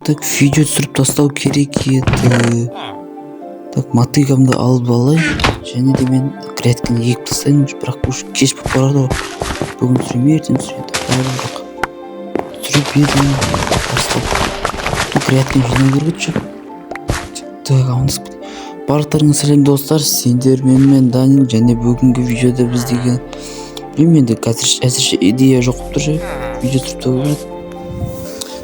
Так, видео түсіріп тастау керек еді. Так, мотыгамды алып алайын. Және де мен грядканы егіп тастайын. Бірақ бұл кеш болып барады ғой. Бүгін түсіремін, ертең түсіреді. Жоқ. Түсіріп едім. Бастап. Грядканы жинау керек ше. Так, амандасып. Барлықтарыңа сәлем достар. Сендер мен Данил, және бүгінгі видеода біздегі білмеймін енді әзірше идея жоқ болып тұр ше. Видео түсіріп тастау.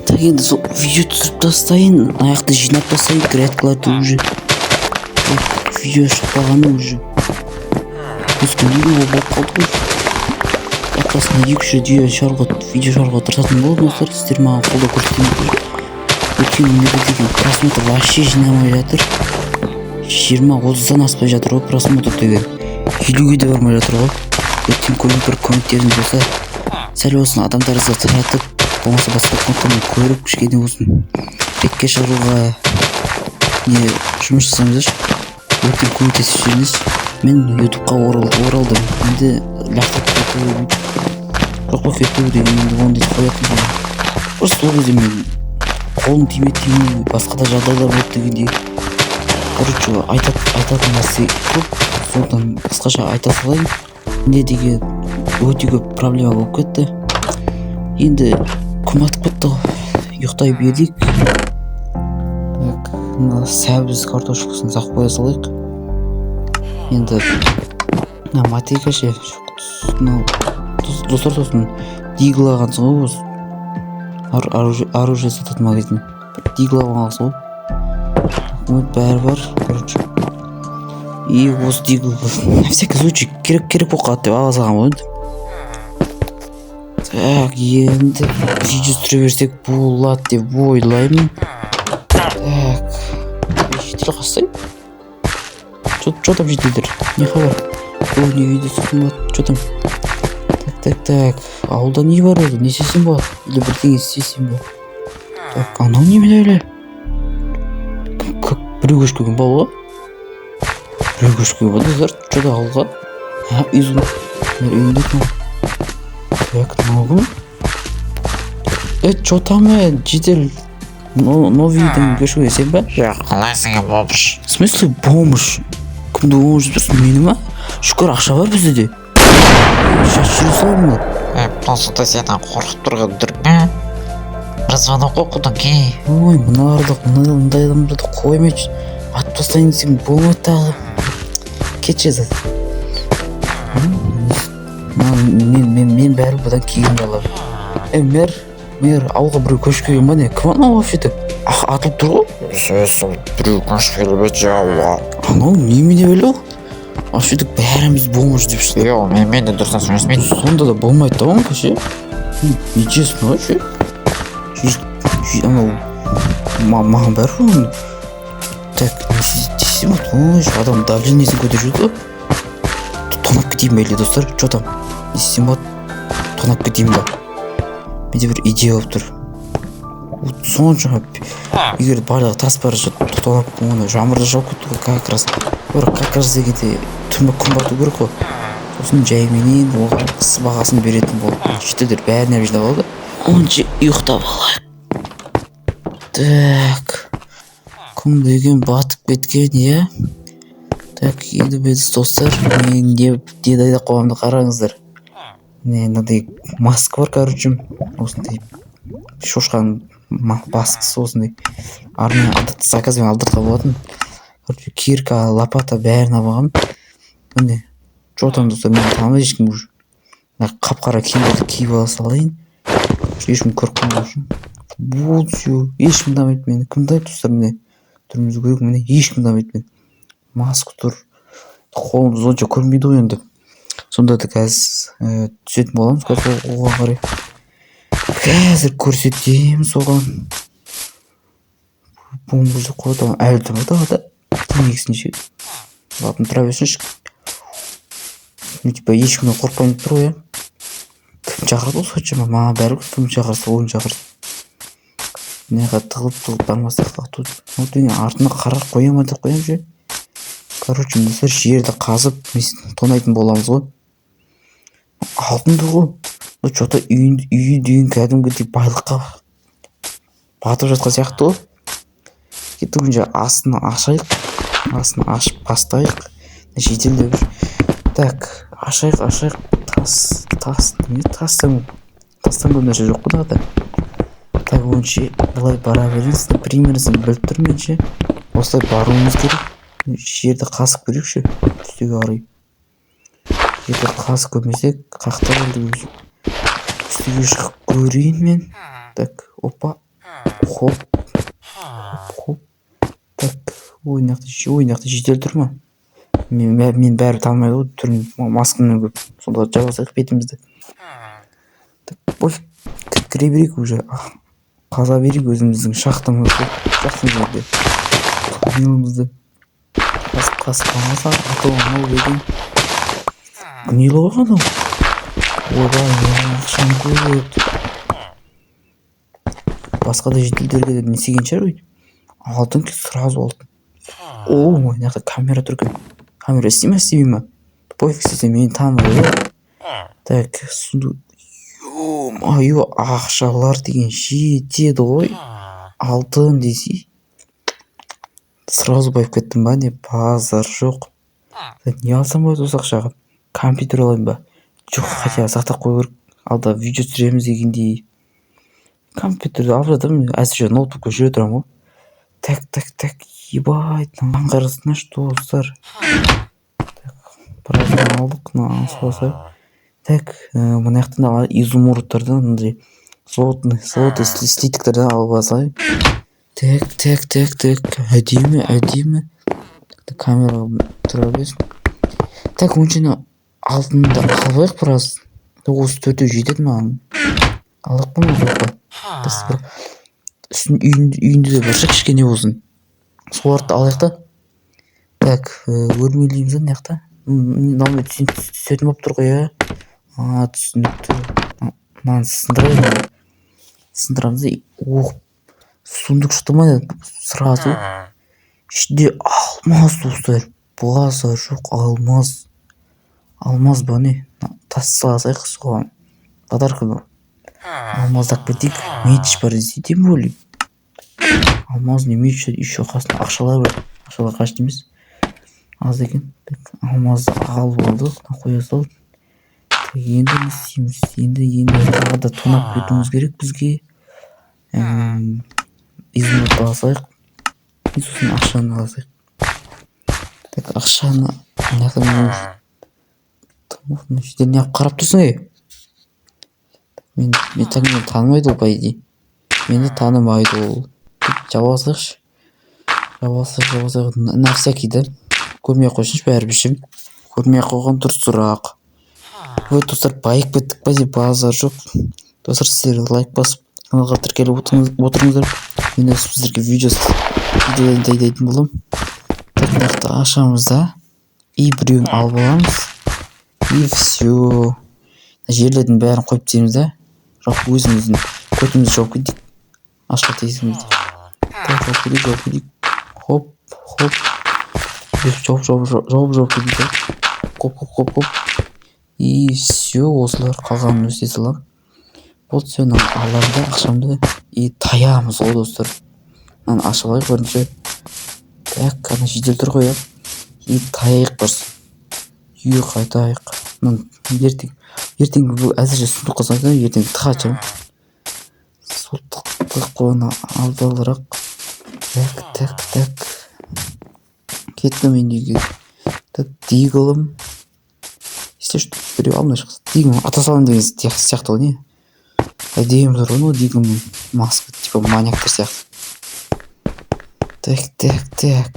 Так, енді сол видео түсіріп тастайын, аяқты жинап тастайын, грядкаларды уже видео шықпағаны уже өскендегі ол болып қалды ғой. Аптасына 2-3 видео шығаруға тырысатын болды достар. Сіздер маған қолдау көрсетіңіздер. Өткен күндері деген просмотр вообще жинамай жатыр. 20-30-дан аспай жатыр ғой просмотр деген. 50-ге де бармай жатыр ғой. Өткен бір көмектеріңіз болса, сәл болсын адамдарыңызға таратып, болмаса басқа контентті көріп кішкене болсын бетке шығаруға не жұмыс жасаңыздар. Өткен көмектесіп жүріңіз. Мен ютубқа оралдым. Енді лақтап кету деген енді оны деп қоятын болдым. Просто ол кезде мен қолым тимей басқа да жағдайлар болды дегендей. Короче, айтатын нәрсе көп. Сондықтан қысқаша айта салайын. Не деген өте көп проблема болып кетті. Енді күн батып кетті ғой. Ұйықтай берейік. Сәбіз картошкасын сақып қоя салайық. Енді мотыга ше. Достар сосын диглағансың ғой осы. Оружие сататын магазин. Диглаған аласың ғой. Бәрі бар. Короче. И осы диглға на всякий случай керек болып қалады деп ала салған ғой. Так, енді видео түсіре берсек болады деп ойлаймын. Так, житель қастайын. Что там жителдер? Не хабар? О, не видео түсірген болады. Что там? Так. Ауылда не бар еді? Не істесем болады? Или бірдеңе істесем болады? Так, анау немене өлі? Біреу көшіп келген бал ғой? Біреу көшіп келген бал достар. Что-то ауылға? Изу. Үйінде кім? Так, ногу. Что там, житель? Новийдің көшуге сен ба? Жоқ, қалайсың бомж? В смысле бомж? Кімді бомж деп тұрсың, мені ма? Шүкір, ақша бар бізде де. Шаш жүре саламын ба? Толсыда сені қорқып тұрған дүрме? Бір звонок оқыдың кей. Ой, мындай адамдарды қоймайшы. Атып тастайын десең болмайды тағы. Кетші зат. Мен бәрі бұдан кейін қалам. Мэр, ауылға біреу көшіп келген ба не? Кім анау вообще-то? Атылып тұр ғой? Сөзсің, біреу көшіп келіп еді ауылға. Анау немене өлі ол? Вообще-то бәріміз бомж деп шықты. Йо, мен де дұрыстан сөйлеспейді. Сонда да болмайды да оңқа ше? Нечестно вообще. Анау маған бәрі ғой. Так, не істесем болады? Ой, адам давлениесін көтеріп жүрді ғой. Тонап кетейін бе елде достар? Что там? Не істесем болады? Тонап кетейін ба? Менде бір идея болып тұр. Сонша егер барлығы тас бара тонап оны жамырда жауып кетті ғой как раз. Как раз дегенде түнгі күн бату керек қой. Сосын жайменен оған қыс бағасын беретін болып. Шетелдер бәріне жинап алды. Онша ұйықтап алайық. Так. Күн деген батып кеткен, иә? Так, енді біз достар, мен дедайда қоғамды қараңыздар. Мынандай маска бар, короче, осындай шошқаның басқысы осындай арнайы заказбен алдыртқан болатын. Короче, кирка, лопата бәрін алғам. Міне, жотам достар, мен танымай ешкім уже. Қап-қара киімдерді киіп ала салайын. Ешкім көріп қалмау үшін. Вот все, ешкім дамайды мені. Кім дамайды достар, міне түрімізді көрек, міне ешкім дамайды мені. Маска тұр. Қолымыз онша көрмейді ғой енді. Сонда да қазір түсетін боламыз оған қарай. Қазір көрсетеміз оған. Бомбызды қойдам әлі тұрмады да негізінде. Латын тұра берсінші. Типа ешкімнен қорқпайын тұр ғой. Кім шақырды ол сотшы ма? Маған бәрі кім шақырса ойын шақырды. Неға тығылып бармастар қақтуды. Артына қарақ қоям деп қоям ше. Короче, біздер жерді қазып тонайтын боламыз ғой. Алтынды ғой. Что-то үйі деген кәдімгідей батып жатқан сияқты ғой. Кетуінше астын ашайық. Астын ашып бастайық. Жеделдеп жүр. Так, ашайық. Тастан көп нәрсе жоқ қой да. Так, онша былай бара беріңіз. Примерін біліп тұрмын ше. Осылай баруымыз керек. Жерді қасып көрейікші. Үстіге қарай. Жерді қасып көрмесек, қақта болды өзі. Үстіге шығып көрейін мен. Так, опа. Хоп. Так, ойнақта жедел тұр ма? Мен бәрі танымайды ғой, түрін маскамнан көп. Сонда жабасайық бетімізді. Так, кіре берейік уже. Қаза берейік өзіміздің шахтамызды. Камилымызды. Қасып атауын деген. Нелі қойған ол? Ойбай, ақшаны көп. Басқа да жеделдерге де несеген шығар өйді. Алтын сразу алтын. О, мына камера тұр екен. Камера істемей ма? Пофиг істесе мені танымайды. Так, ё-моё, ақшалар деген жетеді ғой. Алтын десей. Сразу байып кеттім ба не? Базар жоқ. Не алсам болады осы ақшаға? Компьютер алайын ба? Жоқ, хотя сақтап қою керек. Алда видео түсіреміз дегендей. Компьютерді алып жатырмын. Әсірше ноутбукқа жүре тұрамын ғой. Так, ебать, аңғарысына что, достар. Біраздан алдық, саласайық. Так, мына яқтан изумрудтардан мындай золотой слитіктерден алып алсайық. Так, әдемі. Камера тұра берсін. Так, оншыны алтында қалбайық біраз. Осы төртеу жетеді маған. Алақ па ма жоқ па? Үйінде де бір кішкене болсын. Соларды алайық та. Так, өрмелейміз мына жақта. Мынау түсетін болып тұр ғой, иә. Түсінікті. Мынаны сындырамыз. Сундық шықты ма? Сразу. Ішінде алмаз достар. Базар жоқ, алмаз. Алмаз ба не? Тас саласайық соған. Подарканы. Алмаздап кетейік. Меч бар десе, тем более. Алмаз не меч, еще қасында ақшалар бар. Ақшалар қашты емес. Аз екен. Алмазды алып алдық. Қоя салып. Енді не істейміз? Енді тағы да тонап кетуіміз керек бізге. Изумруд алсайық. Сосын ақшаны алсайық. Так, ақшаны не қарап тұрсың ей? Мен танымайды ол байди. Мені танымайды ол. Жабасайықшы. На всякий да. Көрмей қойсыншы бәрі бішім. Көрмей қойған дұрысырақ. Ой, достар, байып кеттік па деп базар жоқ. Достар, сіздер лайк басып, каналға тіркеліп отырыңыздар. Мен осы сіздерге видеодан дайдайтын болам. Так, ашамыз да. И біреуін алып аламыз. И все. Жерлердің бәрін қойып тейміз да. Жоқ, өзіміздің көтімізді жауып кетейік. Ашқа тейсімізді. Так, жауып кетейік. Хоп. Жауып кетейік. Хоп. И все, осылар қалғанын өсте салам. Болды, все, аларда ақшамды. И таямыз ғой, достар. Мынаны ашып алайық бірінші. Так, қана жедел тұр ғой, и таяйық барсын. Үйге қайтайық. Ертең әзірше сундық қылсаңыз, ертең тықачам. Сундық қойына алдалырақ. Так. Кеттім мен үйге. Так, диголым. Істеш біреу алмай шықсын. Дигым ата салам деген сияқты ғой, не? Әдейім тұр ғой, дигымның маска, типа маньяктар сияқты. Так.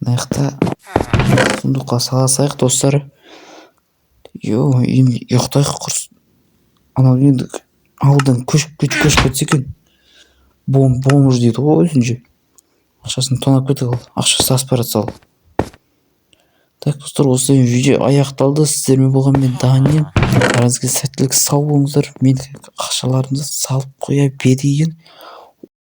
Мына сундыққа саласайық, достар. Ұйықтайық құрсын. Анау енді ауылдан көшіп кетсе екен. Бомж дейді ғой өзінше. Ақшасын тонап кетті, ақшасы аспарат сал. Так, достар, осы видео аяқталды. Сіздермен болған мен Данием. Барыңызға сәттілік, сау болыңыздар. Мен ақшаларымды салып қоя берейін.